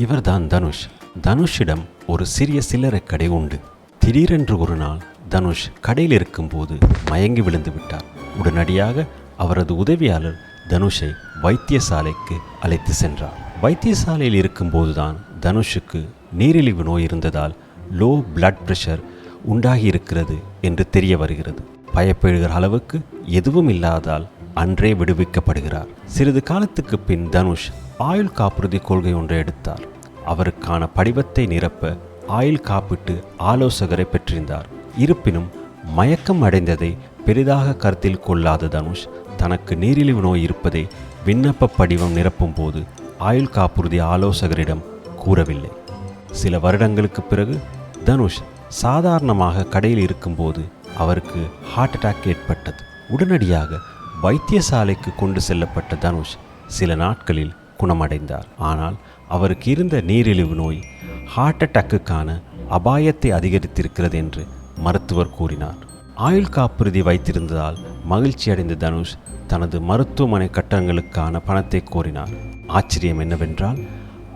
இவர்தான் தனுஷ். தனுஷிடம் ஒரு சிறிய சில்லறை கடை உண்டு. திடீரென்று ஒரு நாள் தனுஷ் கடையில் இருக்கும்போது மயங்கி விழுந்து விட்டார். உடனடியாக அவரது உதவியாளர் தனுஷை வைத்தியசாலைக்கு அழைத்து சென்றார். வைத்தியசாலையில் இருக்கும்போதுதான் தனுஷுக்கு நீரிழிவு நோய் இருந்ததால் லோ பிளட் பிரஷர் உண்டாகி இருக்கிறது என்று தெரிய வருகிறது. பயப்படுகிற அளவுக்கு எதுவும் இல்லாதால் அன்றே விடுவிக்கப்படுகிறார். சிறிது காலத்துக்கு பின் தனுஷ் ஆயுள் காப்புறுதி கொள்கை ஒன்றை எடுத்தார். அவருக்கான படிவத்தை நிரப்ப ஆயுள் காப்பீட்டு ஆலோசகரை பெற்றிருந்தார். இருப்பினும் மயக்கம் அடைந்ததை பெரிதாக கருத்தில் கொள்ளாத தனுஷ் தனக்கு நீரிழிவு நோய் இருப்பதை விண்ணப்ப படிவம் நிரப்பும் போது ஆயுள் காப்புறுதி ஆலோசகரிடம் கூறவில்லை. சில வருடங்களுக்கு பிறகு தனுஷ் சாதாரணமாக கடையில் இருக்கும்போது அவருக்கு ஹார்ட் அட்டாக் ஏற்பட்டது. உடனடியாக வைத்தியசாலைக்கு கொண்டு செல்லப்பட்ட தனுஷ் சில நாட்களில் குணமடைந்தார். ஆனால் அவருக்கு இருந்த நீரிழிவு நோய் ஹார்ட் அட்டாக்குக்கான அபாயத்தை அதிகரித்திருக்கிறது என்று மருத்துவர் கூறினார். ஆயுள் காப்புறுதி வைத்திருந்ததால் மகிழ்ச்சி அடைந்த தனுஷ் தனது மருத்துவமனை கட்டணங்களுக்கான பணத்தை கோரினார். ஆச்சரியம் என்னவென்றால்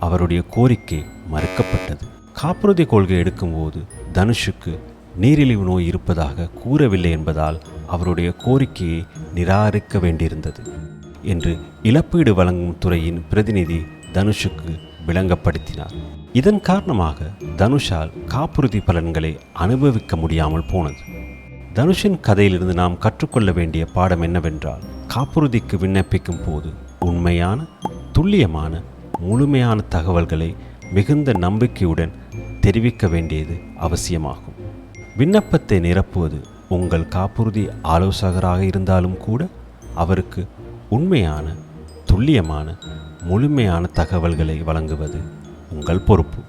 அவருடைய கோரிக்கை மறுக்கப்பட்டது. காப்புறுதி கொள்கை எடுக்கும்போது தனுஷுக்கு நீரிழிவு நோய் இருப்பதாக கூறவில்லை என்பதால் அவருடைய கோரிக்கையை நிராகரிக்க வேண்டியிருந்தது என்று இழப்பீடு வழங்கும் துறையின் பிரதிநிதி தனுஷுக்கு விளங்கப்படுத்தினார். இதன் காரணமாக தனுஷால் காப்புறுதி பலன்களை அனுபவிக்க முடியாமல் போனது. தனுஷின் கதையிலிருந்து நாம் கற்றுக்கொள்ள வேண்டிய பாடம் என்னவென்றால், காப்புறுதிக்கு விண்ணப்பிக்கும் போது உண்மையான, துல்லியமான, முழுமையான தகவல்களை மிகுந்த நம்பிக்கையுடன் தெரிவிக்க வேண்டியது அவசியமாகும். விண்ணப்பத்தை நிரப்புவது உங்கள் காப்புறுதி ஆலோசகராக இருந்தாலும் கூட அவருக்கு உண்மையான, துல்லியமான, முழுமையான தகவல்களை வழங்குவது உங்கள் பொறுப்பு.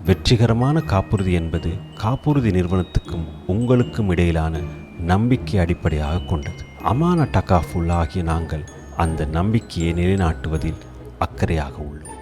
வெற்றிகரமான காப்புறுதி என்பது காப்புறுதி நிறுவனத்துக்கும் உங்களுக்கும் இடையிலான நம்பிக்கை அடிப்படையாக கொண்டது. அமானா டகாஃபுல் ஆகிய நாங்கள் அந்த நம்பிக்கையை நிலைநாட்டுவதில் அக்கறையாக உள்ளோம்.